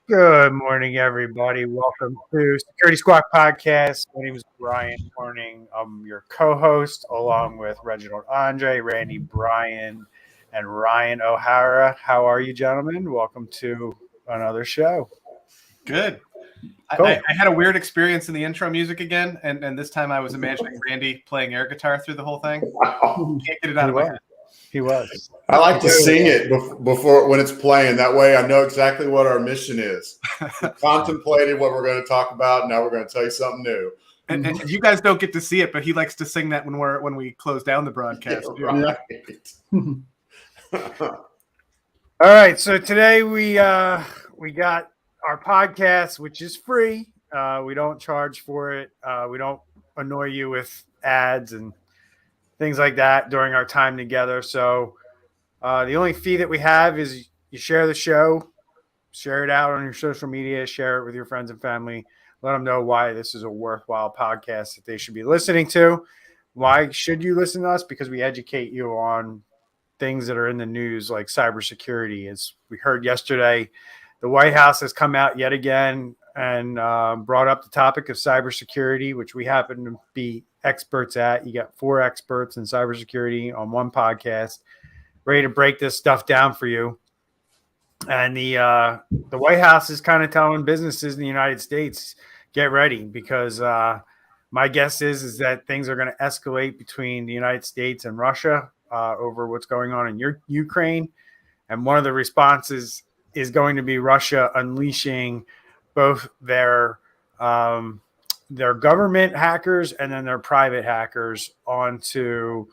Good morning, everybody. Welcome to Security Squad Podcast. My name is Brian Horning. I'm your co-host, along with Reginald Andre, Randy Bryan, and Ryan O'Hara. How are you, gentlemen? Welcome to another show. Good. Cool. I had a weird experience in the intro music again, and this time I was imagining Randy playing air guitar through the whole thing. Can't get it out of my head. He was. I like to sing it before when it's playing. That way I know exactly what our mission is. We contemplated what we're going to talk about. Now we're going to tell you something new. And you guys don't get to see it, but he likes to sing that when we close down the broadcast. Yeah, right. All right. So today we got our podcast, which is free. We don't charge for it. We don't annoy you with ads and things like that during our time together. So the only fee that we have is you share the show, share it out on your social media, share it with your friends and family. Let them know why this is a worthwhile podcast that they should be listening to. Why should you listen to us? Because we educate you on things that are in the news like cybersecurity. As we heard yesterday, the White House has come out yet again and brought up the topic of cybersecurity, which we happen to be experts at. You got 4 experts in cybersecurity on one podcast, ready to break this stuff down for you. And the White House is kind of telling businesses in the United States, get ready, because my guess is that things are going to escalate between the United States and Russia over what's going on in Ukraine. And one of the responses is going to be Russia unleashing both their government hackers and then their private hackers onto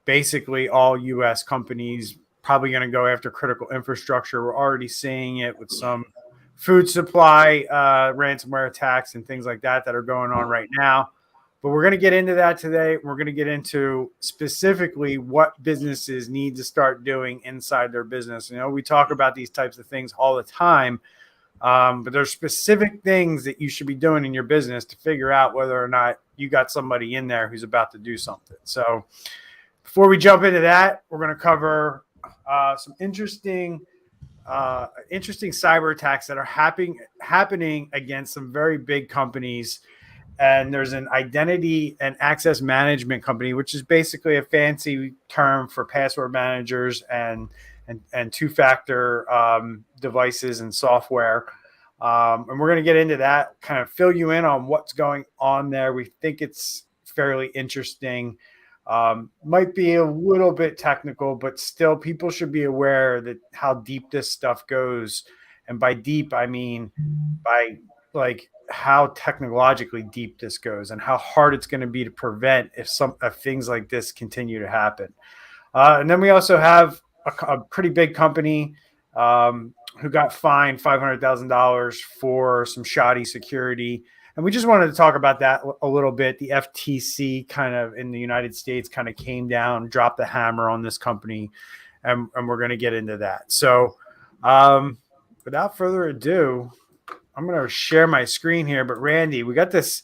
basically all U.S. companies, probably going to go after critical infrastructure. We're already seeing it with some food supply ransomware attacks and things like that are going on right now. But we're going to get into that today. We're going to get into specifically what businesses need to start doing inside their business. You know, we talk about these types of things all the time. But there's specific things that you should be doing in your business to figure out whether or not you got somebody in there who's about to do something. So before we jump into that, we're going to cover some interesting cyber attacks that are happening against some very big companies. And there's an identity and access management company, which is basically a fancy term for password managers and two-factor devices and software. And we're going to get into that, kind of fill you in on what's going on there. We think it's fairly interesting. Might be a little bit technical, but still people should be aware that how deep this stuff goes. And by deep, I mean by like how technologically deep this goes and how hard it's going to be to prevent if things like this continue to happen. And then we also have a pretty big company who got fined $500,000 for some shoddy security. And we just wanted to talk about that a little bit. The FTC kind of in the United States kind of came down, dropped the hammer on this company, and we're going to get into that. So without further ado, I'm going to share my screen here. But Randy, we got this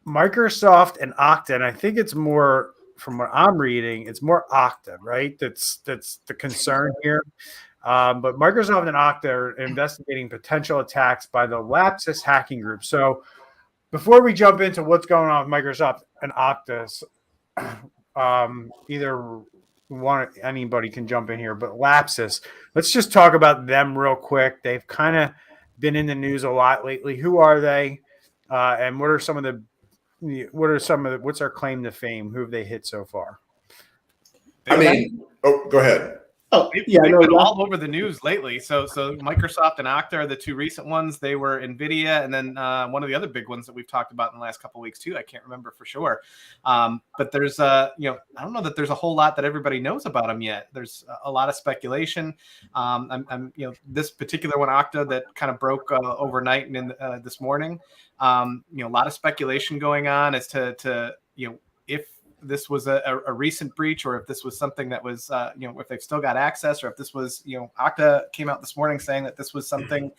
Microsoft and Okta, and I think it's more, from what I'm reading, it's more Okta, right? That's the concern here. But Microsoft and Okta are investigating potential attacks by the Lapsus hacking group. So before we jump into what's going on with Microsoft and Okta, anybody can jump in here, but Lapsus, let's just talk about them real quick. They've kind of been in the news a lot lately. Who are they? And what's their claim to fame? Who have they hit so far? Go ahead. They've been all over the news lately. So Microsoft and Okta are the 2 recent ones. They were NVIDIA, and then one of the other big ones that we've talked about in the last couple of weeks too. I can't remember for sure. But there's I don't know that there's a whole lot that everybody knows about them yet. There's a lot of speculation. This particular one, Okta, that kind of broke overnight and in this morning. A lot of speculation going on as to if this was a recent breach, or if this was something that was, if they've still got access, or if this was, Okta came out this morning saying that this was something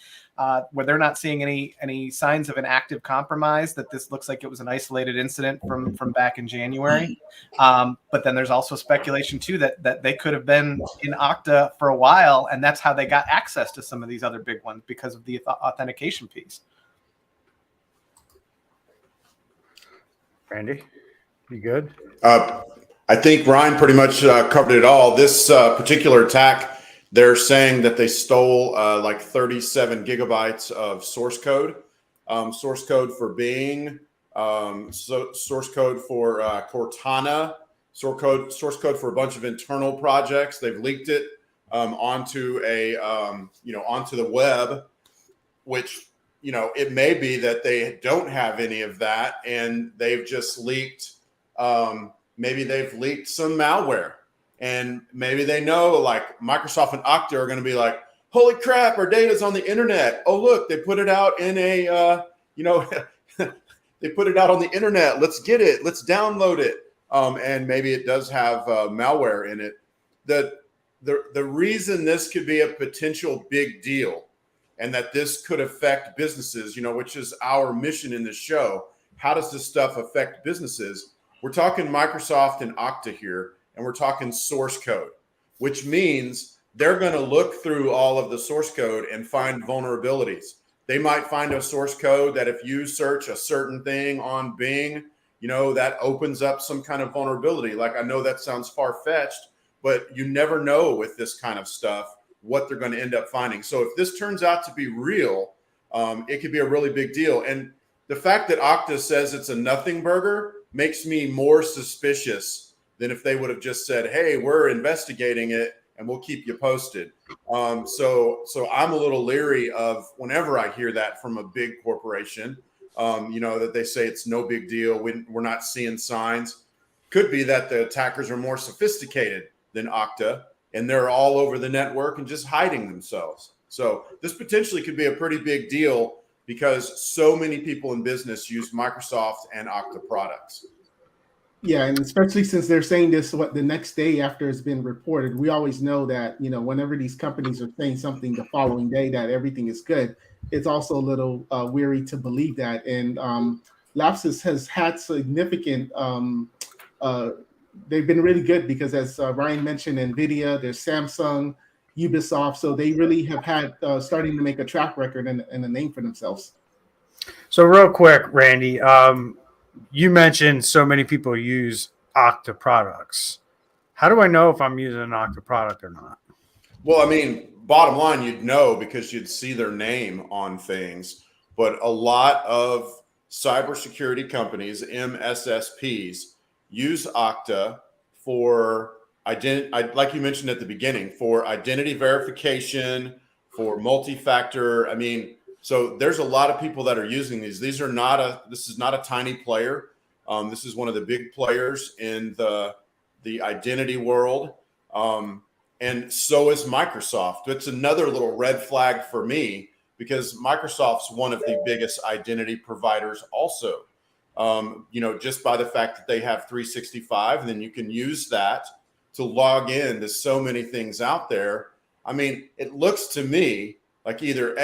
where they're not seeing any signs of an active compromise, that this looks like it was an isolated incident from back in January. But then there's also speculation too that they could have been in Okta for a while, and that's how they got access to some of these other big ones, because of the authentication piece. Randy, you good? I think Ryan pretty much covered it all. This particular attack, they're saying that they stole like 37 gigabytes of source code for Bing, source code for Cortana, source code for a bunch of internal projects. They've leaked it onto onto the web, which, it may be that they don't have any of that, and they've just leaked. Maybe they've leaked some malware, and maybe they know, like, Microsoft and Okta are going to be like, "Holy crap, our data's on the internet! Oh, look, they put it out in a, they put it out on the internet. Let's get it. Let's download it." And maybe it does have malware in it. The reason this could be a potential big deal, and that this could affect businesses, which is our mission in this show. How does this stuff affect businesses? We're talking Microsoft and Okta here, and we're talking source code, which means they're going to look through all of the source code and find vulnerabilities. They might find a source code that if you search a certain thing on Bing, that opens up some kind of vulnerability. Like, I know that sounds far-fetched, but you never know with this kind of stuff what they're going to end up finding. So if this turns out to be real, it could be a really big deal. And the fact that Okta says it's a nothing burger makes me more suspicious than if they would have just said, "Hey, we're investigating it and we'll keep you posted." So I'm a little leery of whenever I hear that from a big corporation, that they say it's no big deal. We're not seeing signs. Could be that the attackers are more sophisticated than Okta, and they're all over the network and just hiding themselves. So this potentially could be a pretty big deal because so many people in business use Microsoft and Okta products. Yeah, and especially since they're saying this the next day after it's been reported. We always know that, whenever these companies are saying something the following day that everything is good, it's also a little weary to believe that. And Lapsus has had significant they've been really good because, as Ryan mentioned, NVIDIA, there's Samsung, Ubisoft. So they really have had starting to make a track record and a name for themselves. So real quick, Randy, you mentioned so many people use Okta products. How do I know if I'm using an Okta product or not? Well, I mean, bottom line, you'd know because you'd see their name on things. But a lot of cybersecurity companies, MSSPs, use Okta for identity, like you mentioned at the beginning, for identity verification, for multi-factor. I mean, so there's a lot of people that are using these. This is not a tiny player. This is one of the big players in the identity world. And so is Microsoft. It's another little red flag for me because Microsoft's one of the biggest identity providers also. Just by the fact that they have 365, and then you can use that to log in to so many things out there. I mean, it looks to me like either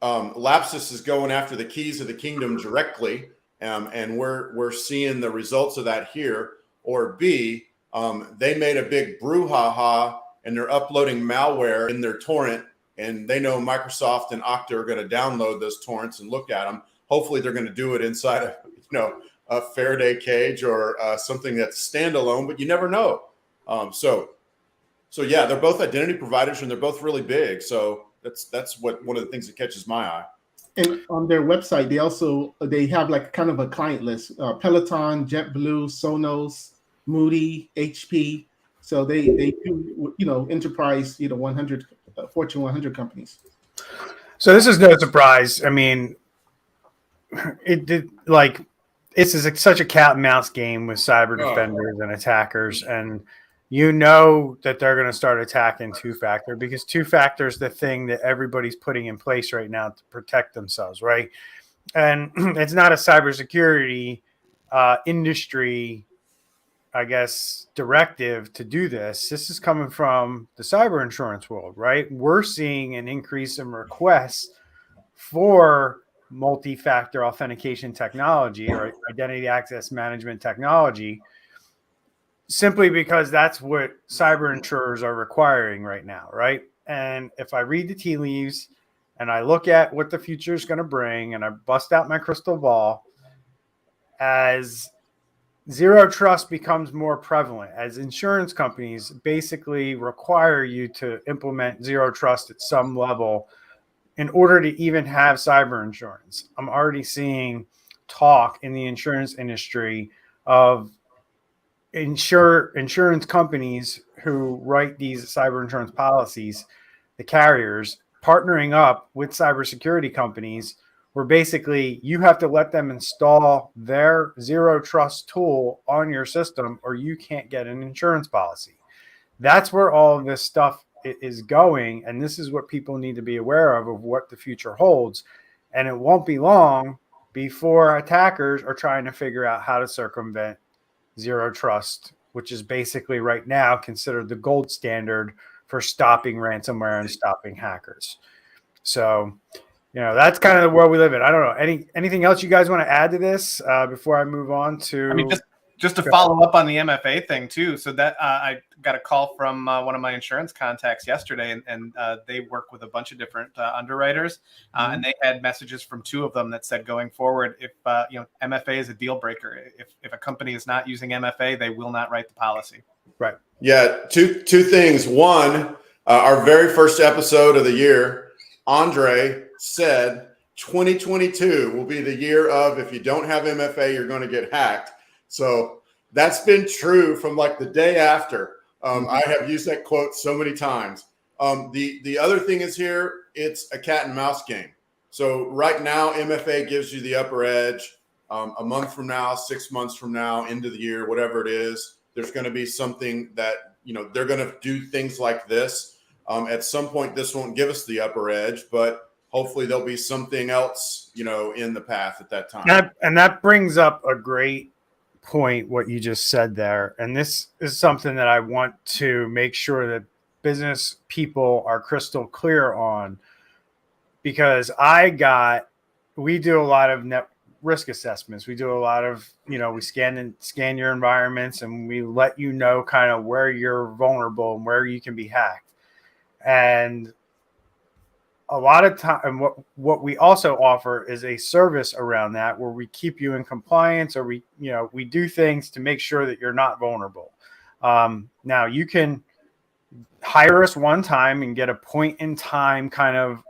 Lapsus is going after the keys of the kingdom directly, and we're seeing the results of that here, or B, they made a big brouhaha and they're uploading malware in their torrent, and they know Microsoft and Okta are going to download those torrents and look at them. Hopefully they're going to do it inside of, a Faraday cage or something that's standalone, but you never know. So yeah, they're both identity providers and they're both really big. So that's one of the things that catches my eye. And on their website, they have like kind of a client list: Peloton, JetBlue, Sonos, Moody, HP. So they do enterprise 100 Fortune 100 companies. So this is no surprise. I mean, it's such a cat and mouse game with cyber defenders and attackers, and that they're going to start attacking two-factor because two-factor is the thing that everybody's putting in place right now to protect themselves, right? And it's not a cybersecurity industry I guess, directive to do this. This is coming from the cyber insurance world, right? We're seeing an increase in requests for multi-factor authentication technology or identity access management technology, simply because that's what cyber insurers are requiring right now, right? And if I read the tea leaves and I look at what the future is going to bring and I bust out my crystal ball, as zero trust becomes more prevalent, as insurance companies basically require you to implement zero trust at some level in order to even have cyber insurance. I'm already seeing talk in the insurance industry of insurance companies who write these cyber insurance policies, the carriers, partnering up with cybersecurity companies, where basically you have to let them install their zero trust tool on your system or you can't get an insurance policy. That's where all of this stuff is going. And this is what people need to be aware of what the future holds. And it won't be long before attackers are trying to figure out how to circumvent zero trust, which is basically right now considered the gold standard for stopping ransomware and stopping hackers. So, that's kind of the world we live in. I don't know. Anything else you guys want to add to this before I move on to? I mean, just to follow up on the MFA thing too. So that I got a call from one of my insurance contacts yesterday, and they work with a bunch of different underwriters, and they had messages from two of them that said, going forward, if MFA is a deal breaker, if a company is not using MFA, they will not write the policy. Right. Yeah. Two things. One, our very first episode of the year, Andre said 2022 will be the year of, if you don't have MFA, you're going to get hacked. So that's been true from like the day after. I have used that quote so many times. The other thing is here, it's a cat and mouse game. So right now, MFA gives you the upper edge. A month from now, 6 months from now, end of the year, whatever it is, there's going to be something that, they're going to do things like this. At some point, this won't give us the upper edge, but hopefully there'll be something else, in the path at that time. And that brings up a great point, what you just said there. And this is something that I want to make sure that business people are crystal clear on, because we do a lot of net risk assessments. We do a lot of, we scan your environments, and we let you know kind of where you're vulnerable and where you can be hacked. And a lot of time, what we also offer is a service around that, where we keep you in compliance, or we do things to make sure that you're not vulnerable. Now you can hire us one time and get a point in time kind of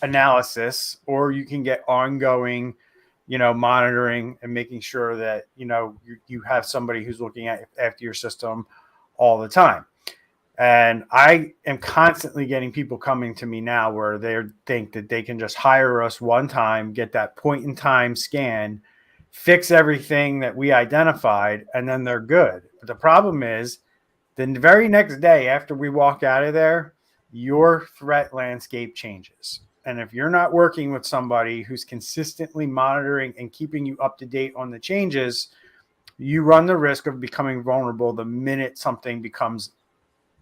analysis, or you can get ongoing, monitoring and making sure that, you have somebody who's looking after your system all the time. And I am constantly getting people coming to me now where they think that they can just hire us one time, get that point in time scan, fix everything that we identified, and then they're good. But the problem is, the very next day after we walk out of there, your threat landscape changes. And if you're not working with somebody who's consistently monitoring and keeping you up to date on the changes, you run the risk of becoming vulnerable the minute something becomes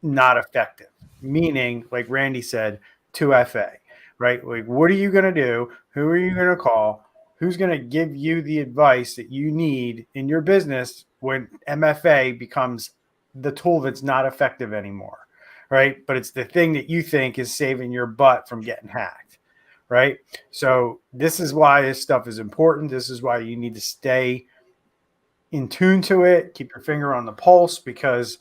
not effective. Meaning, like Randy said, 2FA, right? Like, what are you going to do? Who are you going to call? Who's going to give you the advice that you need in your business when MFA becomes the tool that's not effective anymore, right? But it's the thing that you think is saving your butt from getting hacked, right? So this is why this stuff is important. This is why you need to stay in tune to it. Keep your finger on the pulse, because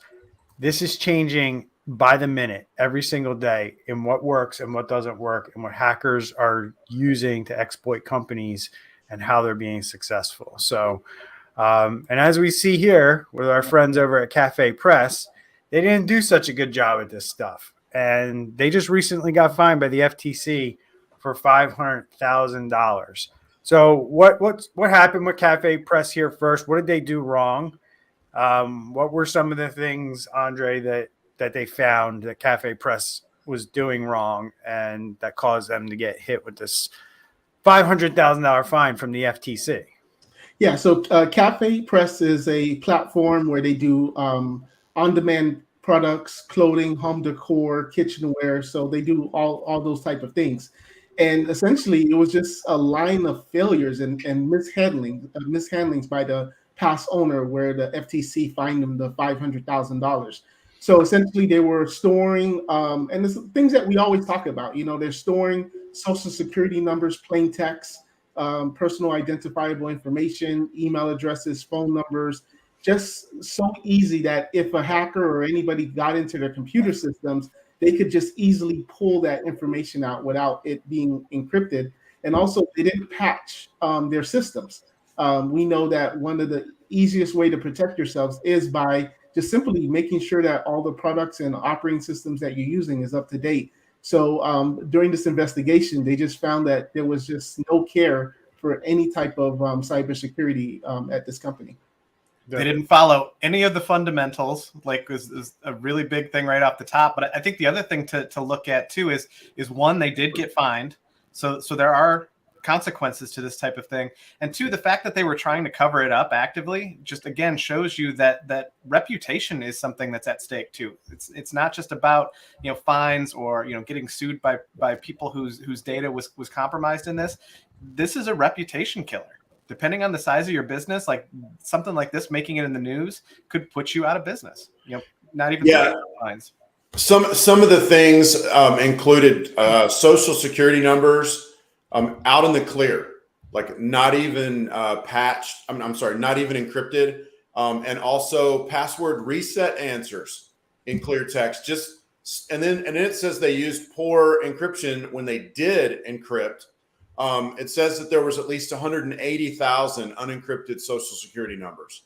this is changing by the minute, every single day, in what works and what doesn't work, and what hackers are using to exploit companies and how they're being successful. So, and as we see here with our friends over at CafePress, they didn't do such a good job at this stuff. And they just recently got fined by the FTC for $500,000. So what happened with CafePress here first? What did they do wrong? What were some of the things, Andre, that they found that CafePress was doing wrong and that caused them to get hit with this $500,000 fine from the FTC? Yeah, so CafePress is a platform where they do on-demand products, clothing, home decor, kitchenware. So they do all those type of things. And essentially, it was just a line of failures and mishandlings by the past owner, where the FTC fined them the $500,000. So essentially, they were storing, and it's things that we always talk about. They're storing social security numbers, plain text, personal identifiable information, email addresses, phone numbers, just so easy that if a hacker or anybody got into their computer systems, they could just easily pull that information out without it being encrypted. And also, they didn't patch their systems. We know that one of the easiest way to protect yourselves is by just simply making sure that all the products and operating systems that you're using is up to date. So during this investigation, they just found that there was just no care for any type of cybersecurity at this company. They didn't follow any of the fundamentals, like is a really big thing right off the top. But I think the other thing to look at too is one, they did get fined, so there are consequences to this type of thing, and two, the fact that they were trying to cover it up actively just again shows you that reputation is something that's at stake too. It's not just about fines or getting sued by people whose data was compromised in this. This is a reputation killer. Depending on the size of your business, like something like this making it in the news could put you out of business. Not even fines. Some of the things included social security numbers out in the clear, like not even patched. I'm sorry, not even encrypted, and also password reset answers in clear text. And then it says they used poor encryption when they did encrypt. It says that there was at least 180,000 unencrypted social security numbers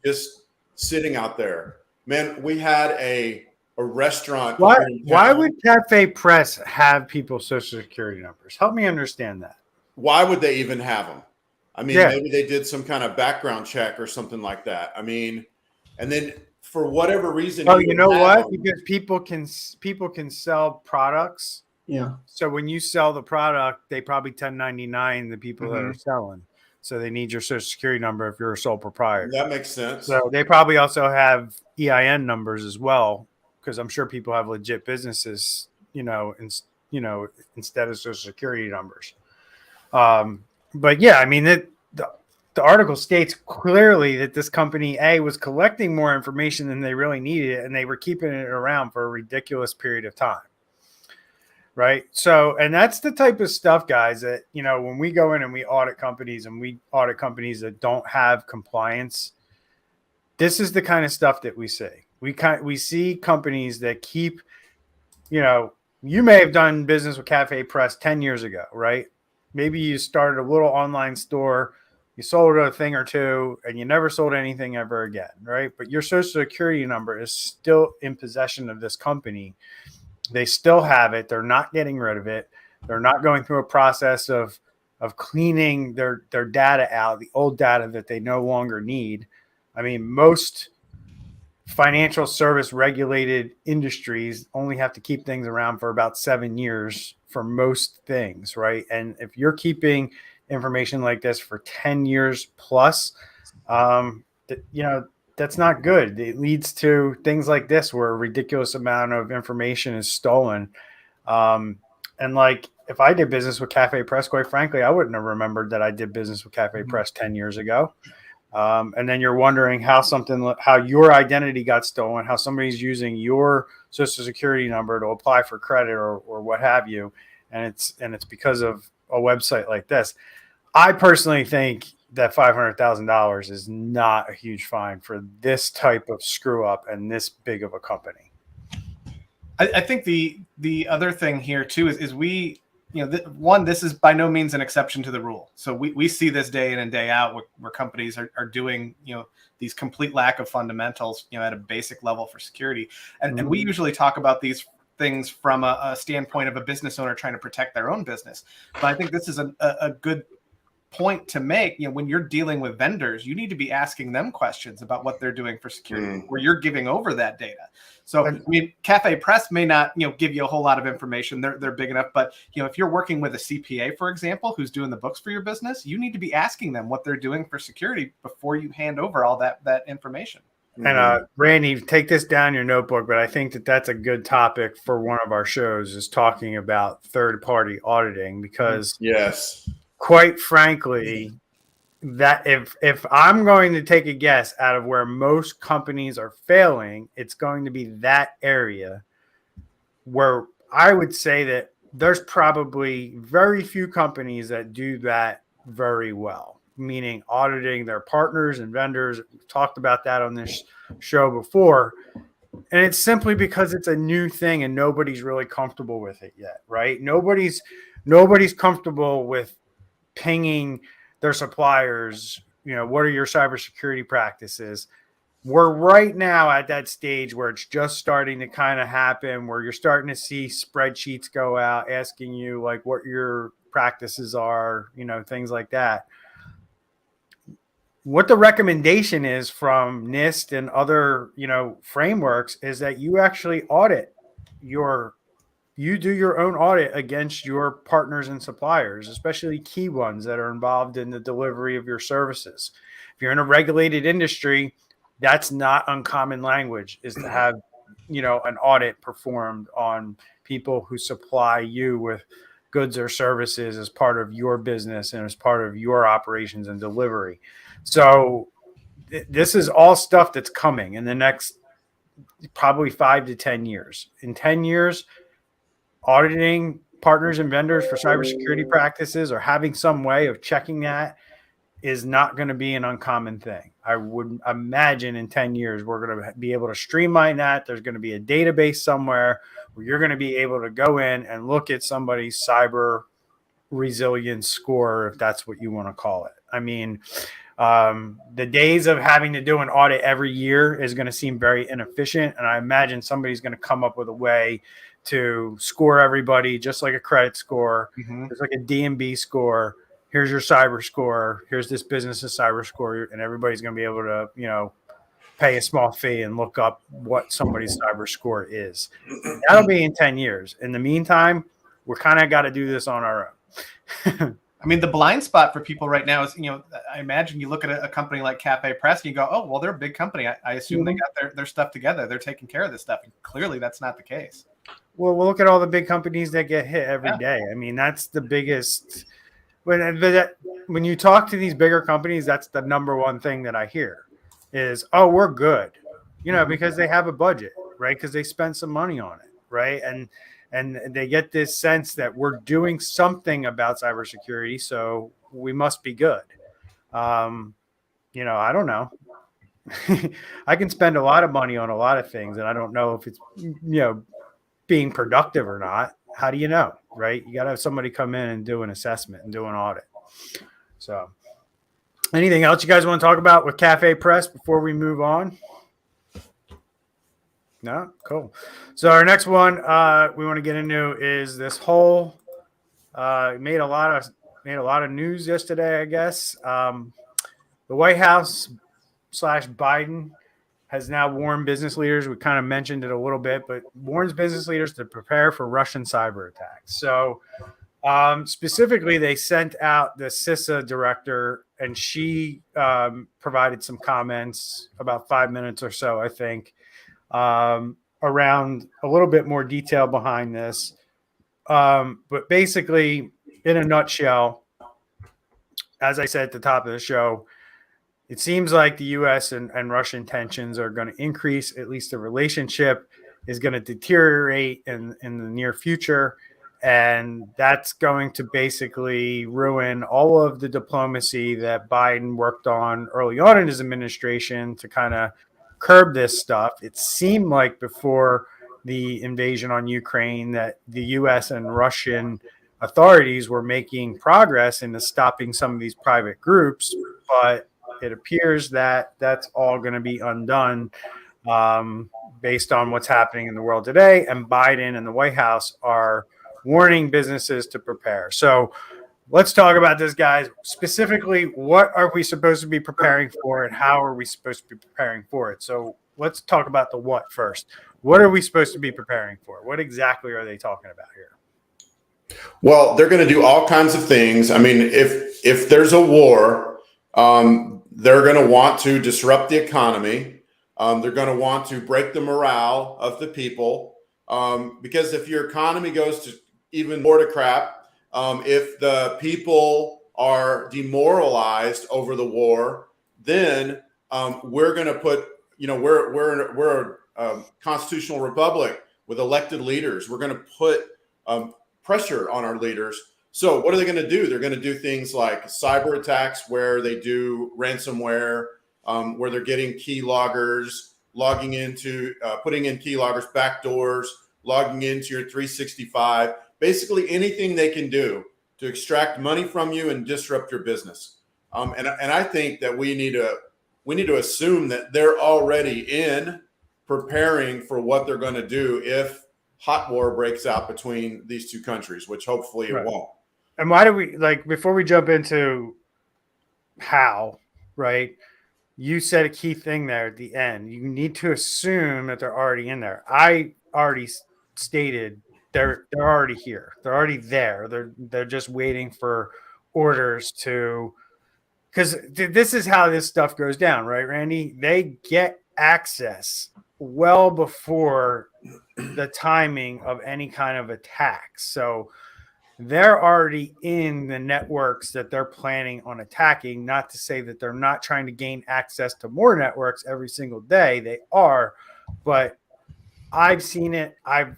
just sitting out there. Man, we had a restaurant. Why would CafePress have people's social security numbers? Help me understand that. Why would they even have them? I mean, maybe they did some kind of background check or something like that. I mean, and then for whatever reason, you know what? Because people can sell products. Yeah. So when you sell the product, they probably 1099 the people that are selling. So they need your social security number if you're a sole proprietor. That makes sense. So they probably also have EIN numbers as well, because I'm sure people have legit businesses, instead of social security numbers. But yeah, I mean, the article states clearly that this company was collecting more information than they really needed, and they were keeping it around for a ridiculous period of time. Right. So, and that's the type of stuff, guys, that, when we go in and we audit companies that don't have compliance, this is the kind of stuff that we see. We see companies that keep, you may have done business with CafePress 10 years ago, right? Maybe you started a little online store, you sold a thing or two, and you never sold anything ever again, right? But your social security number is still in possession of this company. They still have it. They're not getting rid of it. They're not going through a process of cleaning their data out, the old data that they no longer need. I mean, most financial service regulated industries only have to keep things around for about 7 years for most things, right? And if you're keeping information like this for 10 years plus, that's not good. It leads to things like this where a ridiculous amount of information is stolen. And like, if I did business with CafePress, quite frankly, I wouldn't have remembered that I did business with CafePress 10 years ago. And then you're wondering how your identity got stolen, how somebody's using your social security number to apply for credit or what have you. And it's because of a website like this. I personally think that $500,000 is not a huge fine for this type of screw up and this big of a company. I think the other thing here too is we, this is by no means an exception to the rule. So we see this day in and day out where companies are doing, these complete lack of fundamentals, at a basic level for security. And we usually talk about these things from a standpoint of a business owner trying to protect their own business. But I think this is a good point to make. When you're dealing with vendors, you need to be asking them questions about what they're doing for security, where you're giving over that data. So, I mean, CafePress may not, give you a whole lot of information. They're big enough, but if you're working with a CPA, for example, who's doing the books for your business, you need to be asking them what they're doing for security before you hand over all that information. And Randy, take this down your notebook, but I think that's a good topic for one of our shows, is talking about third-party auditing, because yes, quite frankly, that if I'm going to take a guess out of where most companies are failing, it's going to be that area where I would say that there's probably very few companies that do that very well, meaning auditing their partners and vendors. We've talked about that on this show before. And it's simply because it's a new thing and nobody's really comfortable with it yet, right? Nobody's comfortable with pinging their suppliers, what are your cybersecurity practices? We're right now at that stage where it's just starting to kind of happen, where you're starting to see spreadsheets go out asking you like what your practices are, things like that. What the recommendation is from NIST and other, frameworks is that you actually you do your own audit against your partners and suppliers, especially key ones that are involved in the delivery of your services. If you're in a regulated industry, that's not uncommon language, is to have, an audit performed on people who supply you with goods or services as part of your business and as part of your operations and delivery. So this is all stuff that's coming in the next probably 5 to 10 years. In 10 years, auditing partners and vendors for cybersecurity practices or having some way of checking that is not going to be an uncommon thing. I would imagine in 10 years, we're going to be able to streamline that. There's going to be a database somewhere where you're going to be able to go in and look at somebody's cyber resilience score, if that's what you want to call it. I mean, the days of having to do an audit every year is going to seem very inefficient. And I imagine somebody's going to come up with a way to score everybody just like a credit score. It's like a D&B score. Here's your cyber score. Here's this business's cyber score. And everybody's going to be able to, pay a small fee and look up what somebody's cyber score is. That'll be in 10 years. In the meantime, we're kind of got to do this on our own. I mean, the blind spot for people right now is, I imagine you look at a company like CafePress and you go, oh, well, they're a big company. I assume they got their stuff together. They're taking care of this stuff. And clearly that's not the case. Well, we'll look at all the big companies that get hit every day. I mean, that's the biggest. When you talk to these bigger companies, that's the number one thing that I hear is, oh, we're good, because they have a budget, right? Because they spent some money on it, right? And they get this sense that we're doing something about cybersecurity, so we must be good. I don't know. I can spend a lot of money on a lot of things, and I don't know if it's, being productive or not. How do you know, right? You got to have somebody come in and do an assessment and do an audit. So anything else you guys want to talk about with CafePress before we move on? No? Cool. So our next one we want to get into is this whole made a lot of news yesterday, I guess. The White House / Biden has now warned business leaders. We kind of mentioned it a little bit, but warns business leaders to prepare for Russian cyber attacks. So specifically, they sent out the CISA director, and she provided some comments about 5 minutes or so, I think, around a little bit more detail behind this. But basically, in a nutshell, as I said at the top of the show, it seems like the U.S. and Russian tensions are going to increase. At least the relationship is going to deteriorate in the near future. And that's going to basically ruin all of the diplomacy that Biden worked on early on in his administration to kind of curb this stuff. It seemed like before the invasion on Ukraine that the U.S. and Russian authorities were making progress into stopping some of these private groups, but it appears that that's all going to be undone based on what's happening in the world today. And Biden and the White House are warning businesses to prepare. So let's talk about this, guys. Specifically, what are we supposed to be preparing for, and how are we supposed to be preparing for it? So let's talk about the what first. What are we supposed to be preparing for? What exactly are they talking about here? Well, they're going to do all kinds of things. I mean, if there's a war, they're going to want to disrupt the economy. They're going to want to break the morale of the people, because if your economy goes to even more to crap, if the people are demoralized over the war, then we're going to put, we're a constitutional republic with elected leaders. We're going to put pressure on our leaders. So what are they going to do? They're going to do things like cyber attacks, where they do ransomware, where they're getting key loggers, logging into, putting in key loggers, backdoors, logging into your 365, basically anything they can do to extract money from you and disrupt your business. And I think that we need to assume that they're already in preparing for what they're going to do if hot war breaks out between these two countries, which hopefully it won't. And why do we, like, before we jump into how, right? You said a key thing there at the end. You need to assume that they're already in there. I already stated they're already here. They're already there. They're just waiting for orders to, because this is how this stuff goes down, right, Randy? They get access well before the timing of any kind of attack. So they're already in the networks that they're planning on attacking. Not to say that they're not trying to gain access to more networks every single day. They are, but I've seen it. I've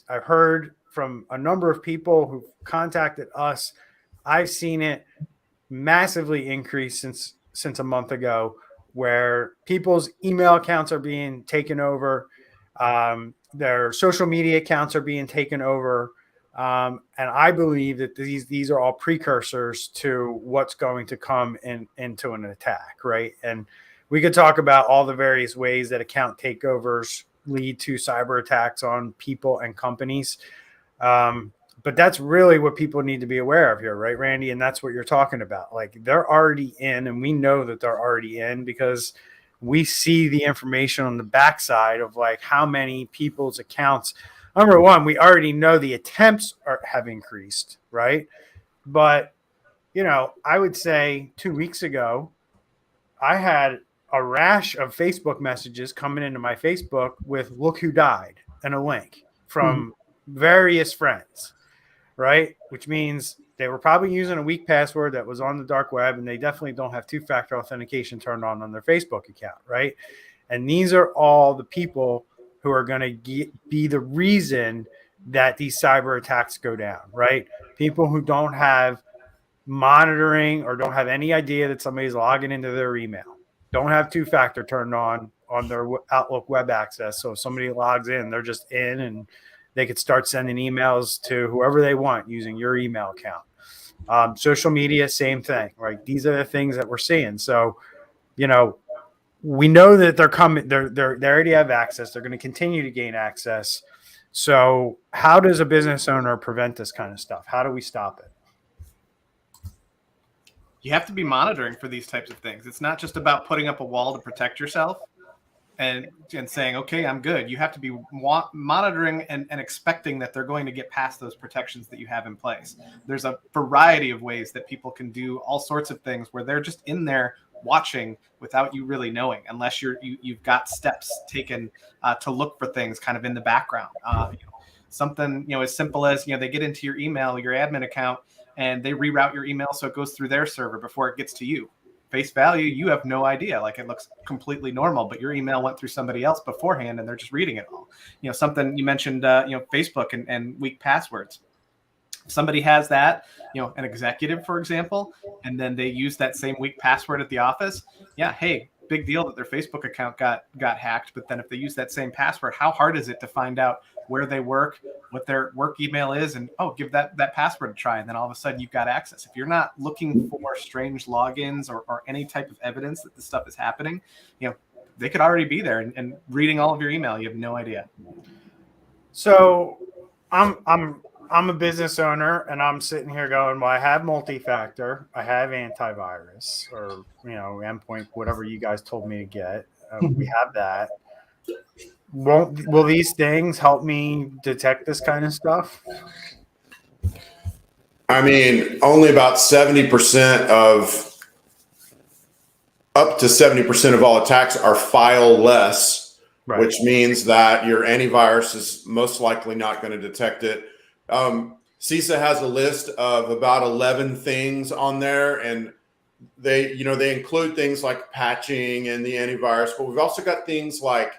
heard from a number of people who've contacted us. I've seen it massively increase since a month ago, where people's email accounts are being taken over, their social media accounts are being taken over, and I believe that these are all precursors to what's going to come into an attack, right? And we could talk about all the various ways that account takeovers lead to cyber attacks on people and companies. But that's really what people need to be aware of here, right, Randy? And that's what you're talking about. Like, they're already in, and we know that they're already in because we see the information on the backside of like how many people's accounts. Number one, we already know the attempts have increased, right? But, I would say 2 weeks ago, I had a rash of Facebook messages coming into my Facebook with "look who died" and a link from various friends. Right? Which means they were probably using a weak password that was on the dark web, and they definitely don't have two-factor authentication turned on their Facebook account, right? And these are all the people who are going to be the reason that these cyber attacks go down, right? People who don't have monitoring or don't have any idea that somebody's logging into their email, don't have two-factor turned on their Outlook web access. So if somebody logs in, they're just in, and they could start sending emails to whoever they want using your email account. Social media, same thing, right? These are the things that we're seeing. So, we know that they're coming. They already have access. They're going to continue to gain access. So, how does a business owner prevent this kind of stuff? How do we stop it? You have to be monitoring for these types of things. It's not just about putting up a wall to protect yourself and saying, okay, I'm good. You have to be monitoring and expecting that they're going to get past those protections that you have in place. There's a variety of ways that people can do all sorts of things where they're just in there watching without you really knowing, unless you've got steps taken to look for things kind of in the background. Something, as simple as, they get into your email, your admin account, and they reroute your email so it goes through their server before it gets to you. Face value, you have no idea. Like, it looks completely normal, but your email went through somebody else beforehand and they're just reading it all. Something you mentioned, Facebook and weak passwords. If somebody has that, an executive, for example, and then they use that same weak password at the office. Yeah. Hey, big deal that their Facebook account got hacked. But then if they use that same password, how hard is it to find out where they work, what their work email is, and give that password a try, and then all of a sudden you've got access. If you're not looking for strange logins or any type of evidence that this stuff is happening, they could already be there and reading all of your email. You have no idea. So I'm I'm a business owner and I'm sitting here going, well, I have multi-factor, I have antivirus, or endpoint, whatever you guys told me to get. We have that. Will these things help me detect this kind of stuff? I mean, only about 70% of up to 70% of all attacks are file-less, Right. which means that your antivirus is most likely not going to detect it. CISA has a list of about 11 things on there, and they include things like patching and the antivirus, but we've also got things like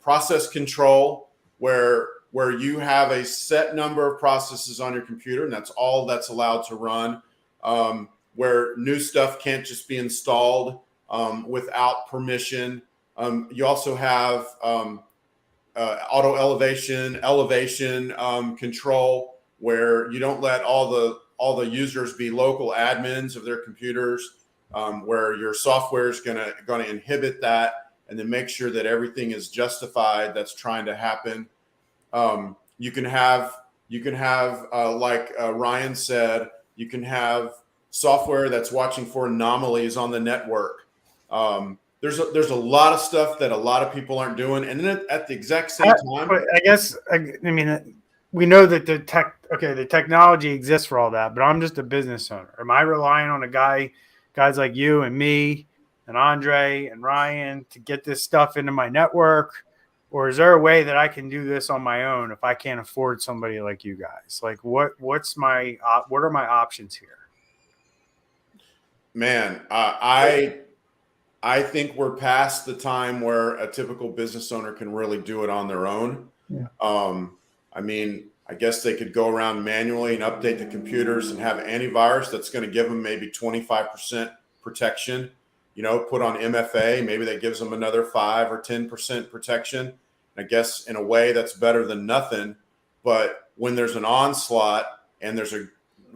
process control, where you have a set number of processes on your computer, and that's all that's allowed to run. Where new stuff can't just be installed without permission. You also have auto elevation control, where you don't let all the users be local admins of their computers, where your software is going to inhibit that, and then make sure that everything is justified that's trying to happen. You can have like Ryan said, you can have software that's watching for anomalies on the network. There's a lot of stuff that a lot of people aren't doing, and then at the exact same time, but I guess I mean, we know that the technology exists for all that, but I'm just a business owner. Am I relying on guys like you and me and Andre and Ryan to get this stuff into my network? Or is there a way that I can do this on my own if I can't afford somebody like you guys? Like, what are my options here? Man, I think we're past the time where a typical business owner can really do it on their own. Yeah. I mean, I guess they could go around manually and update the computers and have antivirus that's going to give them maybe 25% protection. Put on MFA, maybe that gives them another 5 or 10% protection. I guess in a way that's better than nothing. But when there's an onslaught and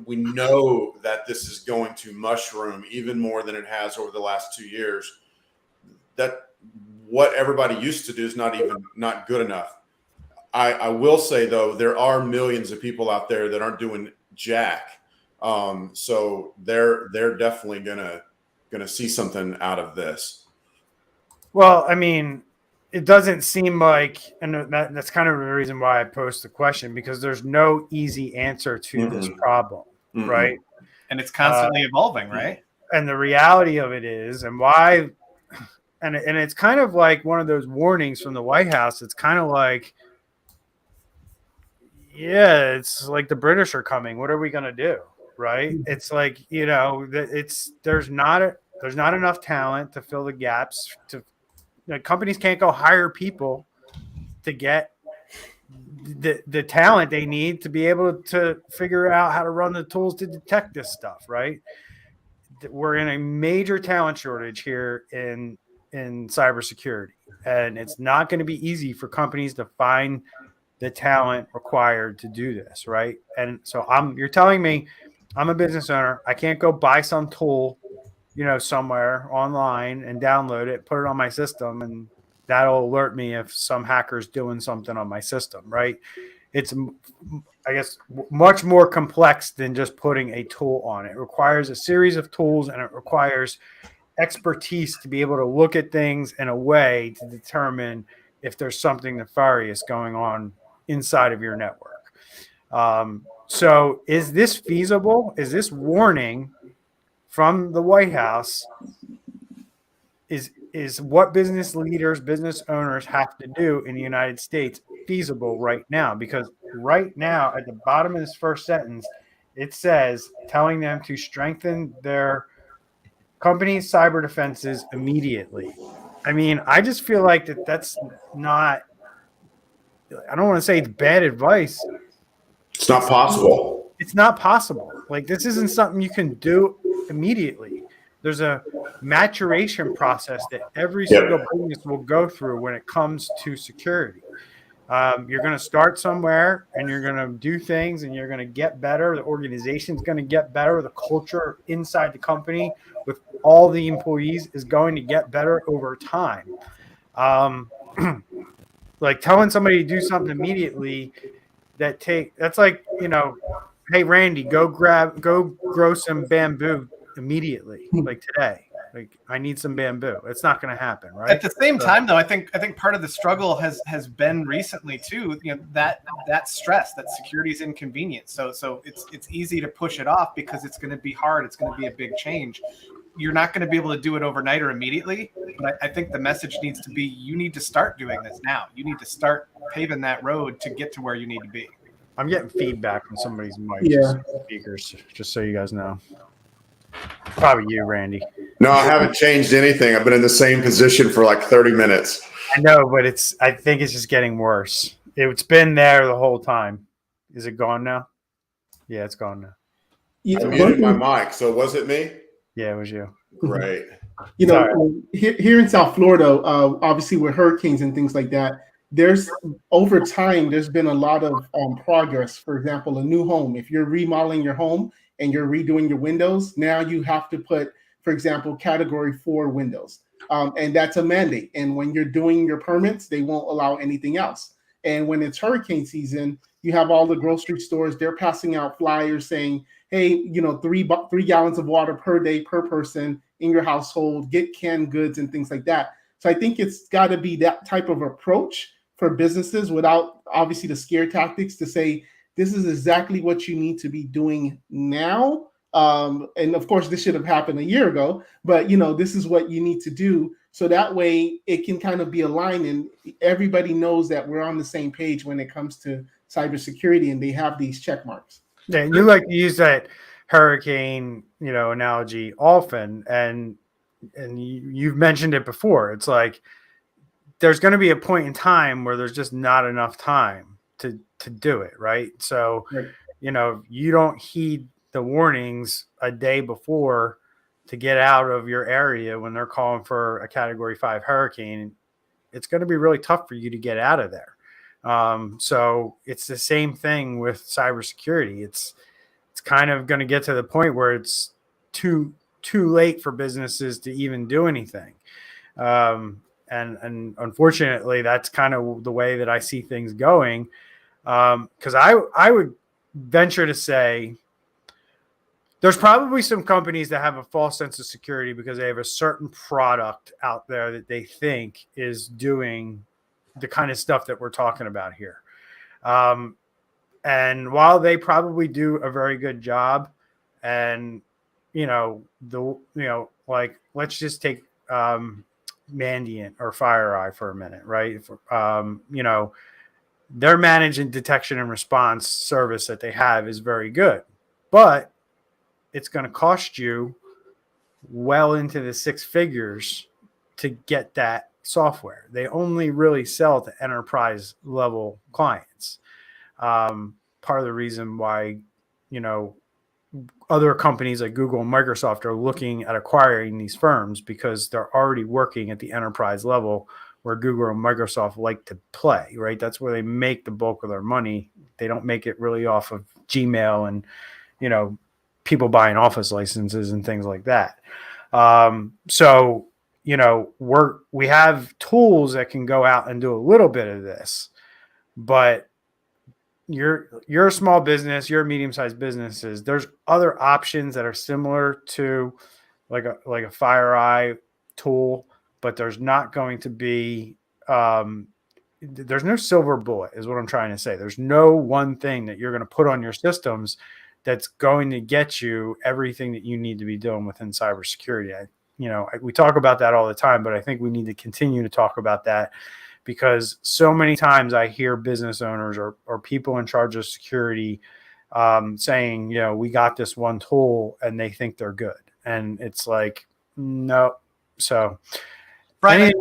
we know that this is going to mushroom even more than it has over the last 2 years, that what everybody used to do is not good enough. I will say, though, there are millions of people out there that aren't doing jack. So they're definitely gonna see something out of this. Well, I mean, it doesn't seem like, and that's kind of the reason why I posed the question, because there's no easy answer to this problem, right? And it's constantly evolving, right? And the reality of it is, and why, and it's kind of like one of those warnings from the White House. It's kind of like, yeah, it's like the British are coming. What are we going to do, right? It's like, there's not enough talent to fill the gaps. Companies can't go hire people to get the talent they need to be able to figure out how to run the tools to detect this stuff, right? We're in a major talent shortage here in cybersecurity, and it's not going to be easy for companies to find the talent required to do this, right? And so you're telling me I'm a business owner, I can't go buy some tool somewhere online and download it, put it on my system, and that'll alert me if some hacker's doing something on my system, right? It's, I guess, much more complex than just putting a tool on it. It requires a series of tools, and it requires expertise to be able to look at things in a way to determine if there's something nefarious going on inside of your network. So is this feasible? Is this warning from the White House is what business leaders, business owners have to do in the United States feasible right now? Because right now, at the bottom of this first sentence, it says telling them to strengthen their company's cyber defenses immediately. I mean, I just feel like that's not, I don't want to say it's bad advice. It's not possible. It's not possible. Like, this isn't something you can do immediately. There's a maturation process that every single business will go through when it comes to security. You're going to start somewhere, and you're going to do things, and you're going to get better. The organization's going to get better. The culture inside the company with all the employees is going to get better over time. Like, telling somebody to do something immediately that's like, hey Randy, go grow some bamboo immediately, like today. Like, I need some bamboo. It's not going to happen, right? At the same time, though, I think part of the struggle has been recently too. That stress, that security is inconvenient. So it's easy to push it off because it's going to be hard. It's going to be a big change. You're not going to be able to do it overnight or immediately. But I think the message needs to be: you need to start doing this now. You need to start paving that road to get to where you need to be. I'm getting feedback from somebody's mic, speakers, just so you guys know. Probably you, Randy. No, I haven't changed anything. I've been in the same position for like 30 minutes. I know, but I think it's just getting worse. It's been there the whole time. Is it gone now? Yeah, it's gone now. I muted my mic, so was it me? Yeah, it was you. Great. Here in South Florida, obviously with hurricanes and things like that, over time, there's been a lot of progress. For example, a new home. If you're remodeling your home and you're redoing your windows, now you have to put, for example, category 4 windows. And that's a mandate. And when you're doing your permits, they won't allow anything else. And when it's hurricane season, you have all the grocery stores, they're passing out flyers saying, hey, 3 gallons of water per day per person in your household, get canned goods and things like that. So I think it's got to be that type of approach for businesses without obviously the scare tactics to say, this is exactly what you need to be doing now. And of course, this should have happened a year ago, but this is what you need to do. So that way it can kind of be aligned and everybody knows that we're on the same page when it comes to cybersecurity and they have these check marks. Yeah, you like to use that hurricane, analogy often. And you've mentioned it before. It's like, there's going to be a point in time where there's just not enough time to do it. Right. So, right. You don't heed the warnings a day before to get out of your area when they're calling for a category 5 hurricane. It's going to be really tough for you to get out of there. So it's the same thing with cybersecurity. It's kind of going to get to the point where it's too late for businesses to even do anything. And unfortunately, that's kind of the way that I see things going. Because I would venture to say there's probably some companies that have a false sense of security because they have a certain product out there that they think is doing the kind of stuff that we're talking about here. And while they probably do a very good job, and let's just take Mandiant or FireEye for a minute, right? Their managing detection and response service that they have is very good, but it's going to cost you well into the 6 figures to get that software. They only really sell to enterprise level clients. Part of the reason why, other companies like Google and Microsoft are looking at acquiring these firms because they're already working at the enterprise level where Google and Microsoft like to play, right? That's where they make the bulk of their money. They don't make it really off of Gmail and, people buying office licenses and things like that. So, we have tools that can go out and do a little bit of this, but you're a small business, you're a medium-sized businesses. There's other options that are similar to like a FireEye tool, but there's not going to be there's no silver bullet is what I'm trying to say. There's no one thing that you're going to put on your systems that's going to get you everything that you need to be doing within cybersecurity. We talk about that all the time, but I think we need to continue to talk about that because so many times I hear business owners or people in charge of security saying, we got this one tool and they think they're good. And it's like, no. So, Brian,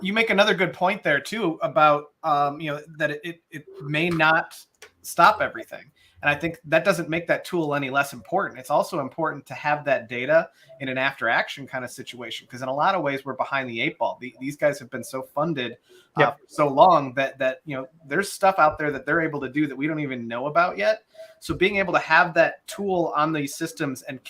you make another good point there too about, that it may not stop everything. And I think that doesn't make that tool any less important. It's also important to have that data in an after action kind of situation, because in a lot of ways we're behind the 8 ball. These guys have been so funded for so long that there's stuff out there that they're able to do that we don't even know about yet. So being able to have that tool on these systems and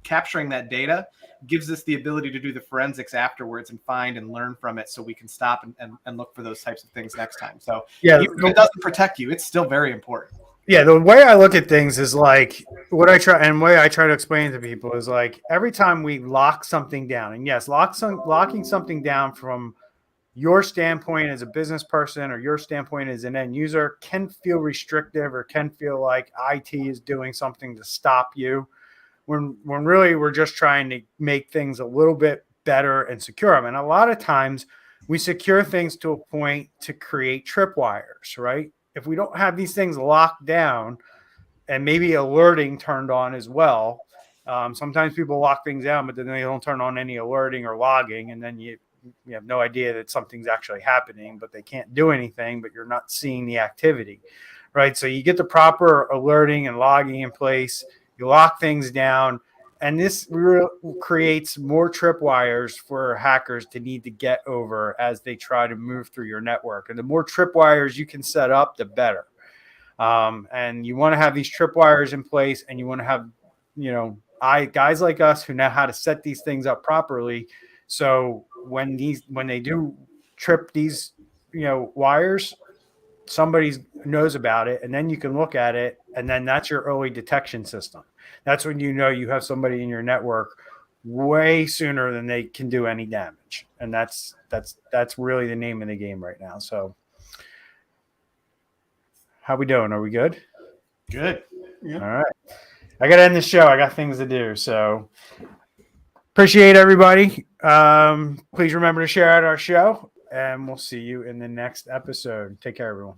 capturing that data gives us the ability to do the forensics afterwards and find and learn from it, so we can stop and look for those types of things next time. So Yeah, even if it doesn't protect you, it's still very important. Yeah, the way I look at things is like what I try to explain to people is like every time we lock something down, and yes, locking something down from your standpoint as a business person or your standpoint as an end user can feel restrictive or can feel like IT is doing something to stop you. When really we're just trying to make things a little bit better and secure them. And a lot of times we secure things to a point to create tripwires, right? If we don't have these things locked down and maybe alerting turned on as well, sometimes people lock things down, but then they don't turn on any alerting or logging, and then you have no idea that something's actually happening, but they can't do anything, but you're not seeing the activity, right? So you get the proper alerting and logging in place, you lock things down, and this creates more tripwires for hackers to need to get over as they try to move through your network. And the more tripwires you can set up, the better. And you want to have these tripwires in place, and you want to have, guys like us who know how to set these things up properly. So when they do trip these, wires, somebody knows about it, and then you can look at it, and then that's your early detection system. That's when you have somebody in your network way sooner than they can do any damage. And that's really the name of the game right now. So how we doing? Are we good? Good. Yeah. All right. I got to end the show. I got things to do. So appreciate everybody. Please remember to share out our show, and we'll see you in the next episode. Take care, everyone.